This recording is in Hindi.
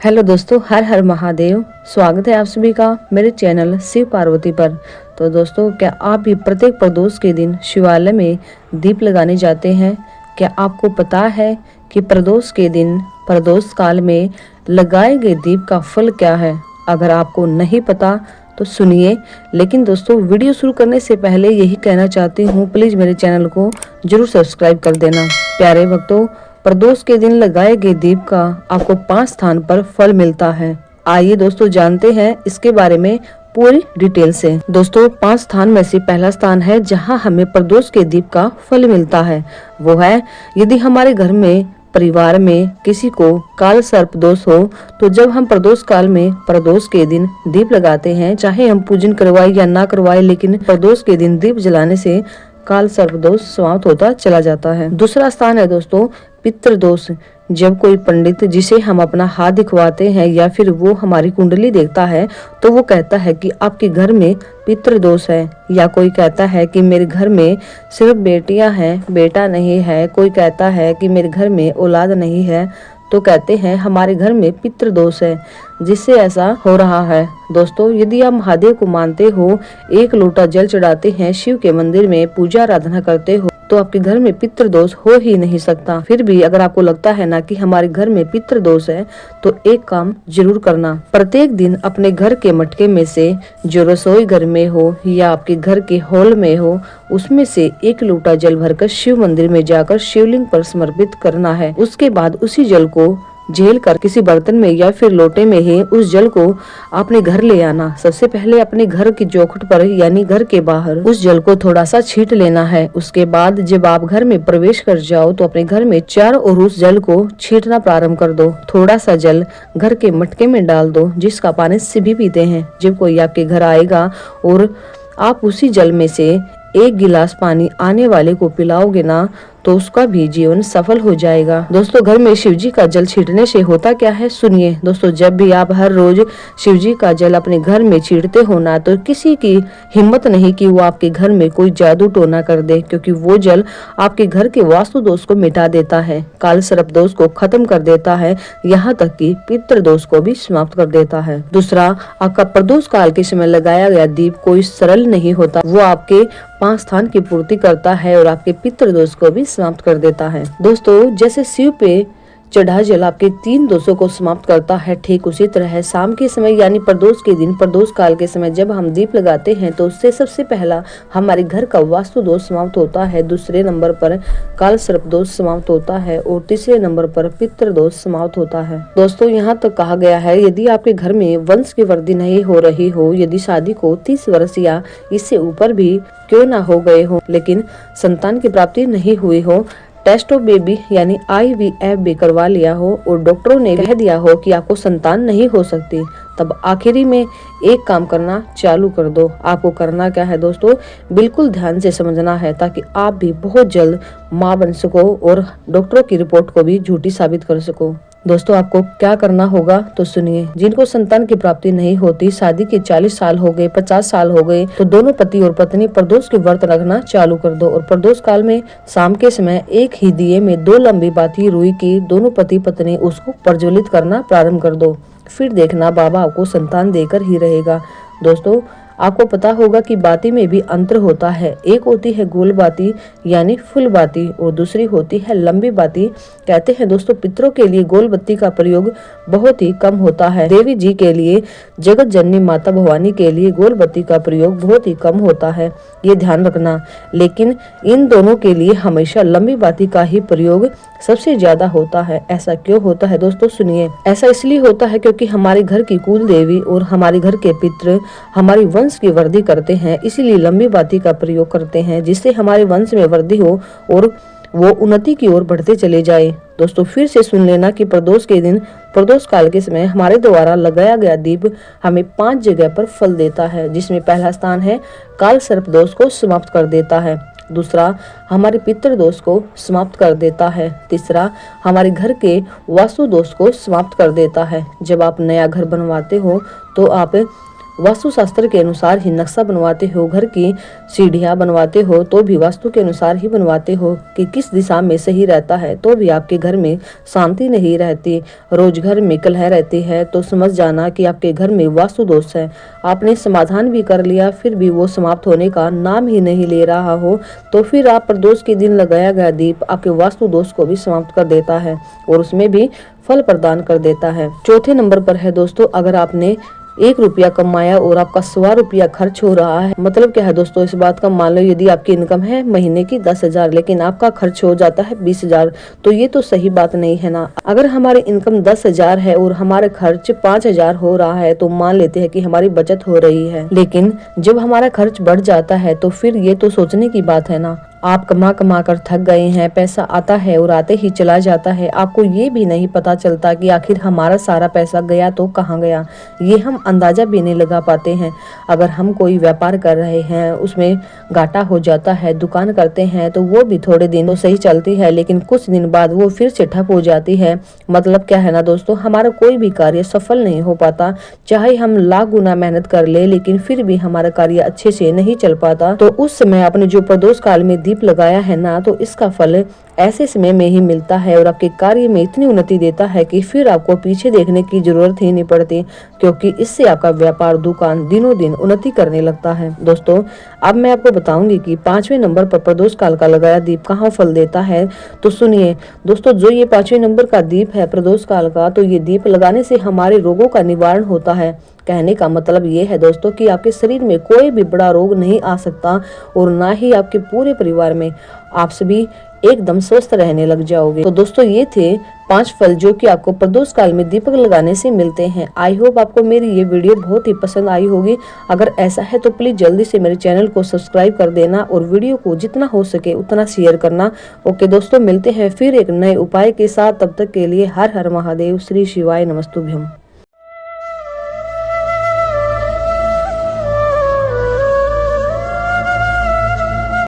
हेलो दोस्तों, हर हर महादेव। स्वागत है आप सभी का मेरे चैनल शिव पार्वती पर। तो दोस्तों, क्या आप भी प्रत्येक प्रदोष के दिन शिवालय में दीप लगाने जाते हैं? क्या आपको पता है कि प्रदोष के दिन प्रदोष काल में लगाए गए दीप का फल क्या है? अगर आपको नहीं पता तो सुनिए। लेकिन दोस्तों, वीडियो शुरू करने से पहले यही कहना चाहती हूँ, प्लीज मेरे चैनल को जरूर सब्सक्राइब कर देना। प्यारे भक्तों, प्रदोष के दिन लगाए गए दीप का आपको 5 स्थान पर फल मिलता है। आइए दोस्तों, जानते हैं इसके बारे में पूरी डिटेल से। दोस्तों, 5 स्थान में से पहला स्थान है जहां हमें प्रदोष के दीप का फल मिलता है। वो है, यदि हमारे घर में परिवार में किसी को काल सर्प दोष हो, तो जब हम प्रदोष काल में प्रदोष के दिन दीप लगाते हैं, चाहे हम पूजन करवाए या ना करवाए, लेकिन प्रदोष के दिन दीप जलाने से काल सर्प दोष समाप्त होता चला जाता है। दूसरा स्थान है दोस्तों पितृ दोष। जब कोई पंडित जिसे हम अपना हाथ दिखवाते हैं या फिर वो हमारी कुंडली देखता है, तो वो कहता है कि आपके घर में पितृ दोष है। या कोई कहता है कि मेरे घर में सिर्फ बेटियां हैं, बेटा नहीं है। कोई कहता है कि मेरे घर में औलाद नहीं है, तो कहते हैं हमारे घर में पितृ दोष है, जिससे ऐसा हो रहा है। दोस्तों, यदि आप महादेव को मानते हो, 1 लोटा जल चढ़ाते हैं, शिव के मंदिर में पूजा आराधना करते हो, तो आपके घर में पितृ दोष हो ही नहीं सकता। फिर भी अगर आपको लगता है ना कि हमारे घर में पितृ दोष है, तो एक काम जरूर करना। प्रत्येक दिन अपने घर के मटके में से, जो रसोई घर में हो या आपके घर के हॉल में हो, उसमें से 1 लोटा जल भरकर शिव मंदिर में जाकर शिवलिंग पर समर्पित करना है। उसके बाद उसी जल को झेल कर किसी बर्तन में या फिर लोटे में ही उस जल को अपने घर ले आना। सबसे पहले अपने घर की चौखट पर यानी घर के बाहर उस जल को थोड़ा सा छींट लेना है। उसके बाद जब आप घर में प्रवेश कर जाओ, तो अपने घर में चारों ओर उस जल को छींटना प्रारंभ कर दो। थोड़ा सा जल घर के मटके में डाल दो, जिसका पानी सभी पीते हैं। जब कोई आपके घर आएगा और आप उसी जल में से 1 गिलास पानी आने वाले को पिलाओगे ना, तो उसका भी जीवन सफल हो जाएगा। दोस्तों, घर में शिवजी का जल छींटने से होता क्या है, सुनिए। दोस्तों, जब भी आप हर रोज शिवजी का जल अपने घर में छींटते हो ना, तो किसी की हिम्मत नहीं कि वो आपके घर में कोई जादू टोना कर दे, क्योंकि वो जल आपके घर के वास्तु दोष को मिटा देता है, काल सर्प दोष को खत्म कर देता है, यहाँ तक कि पितृ दोष को भी समाप्त कर देता है। दूसरा, आपका प्रदोष काल के समय लगाया गया दीप कोई सरल नहीं होता। वो आपके 5 स्थान की पूर्ति करता है और आपके पितृ दोष को भी समाप्त कर देता है। दोस्तों, जैसे शिव पे चढ़ा जल आपके 3 दोषों को समाप्त करता है, ठीक उसी तरह है शाम के समय यानी प्रदोष के दिन, प्रदोष काल के समय जब हम दीप लगाते हैं, तो उससे सबसे पहला हमारे घर का वास्तु दोष समाप्त होता है। दूसरे नंबर पर काल सर्प दोष समाप्त होता है और तीसरे नंबर पर पितृ दोष समाप्त होता है। दोस्तों, यहाँ तक कहा गया है, यदि आपके घर में वंश की वृद्धि नहीं हो रही हो, यदि शादी को 30 वर्ष या इससे ऊपर भी क्यों ना हो गए हो, लेकिन संतान की प्राप्ति नहीं हुई हो, टेस्ट ऑफ बेबी यानी IVF भी करवा लिया हो और डॉक्टरों ने कह दिया हो कि आपको संतान नहीं हो सकती, तब आखिरी में एक काम करना चालू कर दो। आपको करना क्या है दोस्तों, बिल्कुल ध्यान से समझना है, ताकि आप भी बहुत जल्द माँ बन सको और डॉक्टरों की रिपोर्ट को भी झूठी साबित कर सको। दोस्तों, आपको क्या करना होगा तो सुनिए। जिनको संतान की प्राप्ति नहीं होती, शादी के 40 साल हो गए, 50 साल हो गए, तो दोनों पति और पत्नी प्रदोष के व्रत रखना चालू कर दो और प्रदोष काल में शाम के समय एक ही दिए में 2 लंबी बाती रुई की दोनों पति पत्नी उसको प्रज्वलित करना प्रारंभ कर दो। फिर देखना बाबा आपको संतान देकर ही रहेगा। दोस्तों, आपको पता होगा कि बाती में भी अंतर होता है। एक होती है गोल बाती यानी फुल बाती और दूसरी होती है लंबी बाती। कहते हैं दोस्तों, पितरों के लिए गोल बत्ती का प्रयोग बहुत ही कम होता है। देवी जी के लिए, जगत जननी माता भवानी के लिए गोल बत्ती का प्रयोग बहुत ही कम होता है, ये ध्यान रखना। लेकिन इन दोनों के लिए हमेशा लंबी बाती का ही प्रयोग सबसे ज्यादा होता है। ऐसा क्यों होता है दोस्तों, सुनिए। ऐसा इसलिए होता है क्योंकि हमारे घर की कुल देवी और हमारे घर के पितृ हमारी वंश की वृद्धि करते हैं, इसीलिए लंबी बाती का प्रयोग करते हैं, जिससे हमारे वंश में वृद्धि हो और वो उन्नति की ओर बढ़ते चले जाए। दोस्तों, फिर से सुन लेना कि प्रदोष के दिन, प्रदोष काल के समय हमारे द्वारा लगाया गया दीप हमें 5 जगह पर फल देता है, जिसमें पहला स्थान है काल सर्प दोष को समाप्त कर देता है। दूसरा, हमारे पितृ दोष को समाप्त कर देता है। तीसरा, हमारे घर के वास्तु दोष को समाप्त कर देता है। जब आप नया घर बनवाते हो, तो आप वास्तुशास्त्र के अनुसार ही नक्शा बनवाते हो, घर की सीढ़ियां बनवाते हो तो भी वास्तु के अनुसार ही बनवाते हो कि किस दिशा में सही रहता है, तो भी आपके घर में शांति नहीं रहती, रोज घर में कलह रहती है, तो समझ जाना कि आपके घर में वास्तु दोष है। आपने समाधान भी कर लिया फिर भी वो समाप्त होने का नाम ही नहीं ले रहा हो, तो फिर आप प्रदोष के दिन लगाया गया दीप आपके वास्तु दोष को भी समाप्त कर देता है और उसमें भी फल प्रदान कर देता है। चौथे नंबर पर है दोस्तों, अगर आपने 1 रुपया कमाया और आपका 100 रुपया खर्च हो रहा है, मतलब क्या है दोस्तों इस बात का, मान लो यदि आपकी इनकम है महीने की 10,000 लेकिन आपका खर्च हो जाता है 20,000, तो ये तो सही बात नहीं है ना। अगर हमारी इनकम 10,000 है और हमारा खर्च 5,000 हो रहा है तो मान लेते हैं कि हमारी बचत हो रही है, लेकिन जब हमारा खर्च बढ़ जाता है तो फिर ये तो सोचने की बात है ना। आप कमा कमा कर थक गए हैं, पैसा आता है और आते ही चला जाता है, आपको ये भी नहीं पता चलता कि आखिर हमारा सारा पैसा गया तो कहाँ गया, ये हम अंदाजा भी नहीं लगा पाते हैं। अगर हम कोई व्यापार कर रहे हैं उसमें घाटा हो जाता है, दुकान करते हैं तो वो भी थोड़े दिन तो सही चलती है लेकिन कुछ दिन बाद वो फिर से ठप हो जाती है। मतलब क्या है ना दोस्तों, हमारा कोई भी कार्य सफल नहीं हो पाता, चाहे हम लाख गुना मेहनत कर ले लेकिन फिर भी हमारा कार्य अच्छे से नहीं चल पाता। तो उस समय आपने जो प्रदोष काल में दीप लगाया है ना, तो इसका फल ऐसे समय में ही मिलता है और आपके कार्य में इतनी उन्नति देता है कि फिर आपको पीछे देखने की जरूरत ही नहीं पड़ती, क्योंकि इससे आपका व्यापार दुकान दिनों दिन उन्नति करने लगता है। दोस्तों अब मैं आपको बताऊंगी कि 5वें नंबर पर प्रदोष काल का लगाया दीप कहाँ फल देता है। तो सुनिए दोस्तों, जो ये 5वें नंबर का दीप है प्रदोष काल का, तो ये दीप लगाने से हमारे रोगों का निवारण होता है। कहने का मतलब ये है दोस्तों कि आपके शरीर में कोई भी बड़ा रोग नहीं आ सकता और ना ही आपके पूरे परिवार में, आप सभी एकदम स्वस्थ रहने लग जाओगे। तो दोस्तों ये थे 5 फल जो कि आपको प्रदोष काल में दीपक लगाने से मिलते हैं। आई होप आपको मेरी ये वीडियो बहुत ही पसंद आई होगी। अगर ऐसा है तो प्लीज जल्दी से मेरे चैनल को सब्सक्राइब कर देना और वीडियो को जितना हो सके उतना शेयर करना। ओके दोस्तों, मिलते हैं फिर एक नए उपाय के साथ, तब तक के लिए हर हर महादेव, श्री शिवाय नमस्तुभ्यम।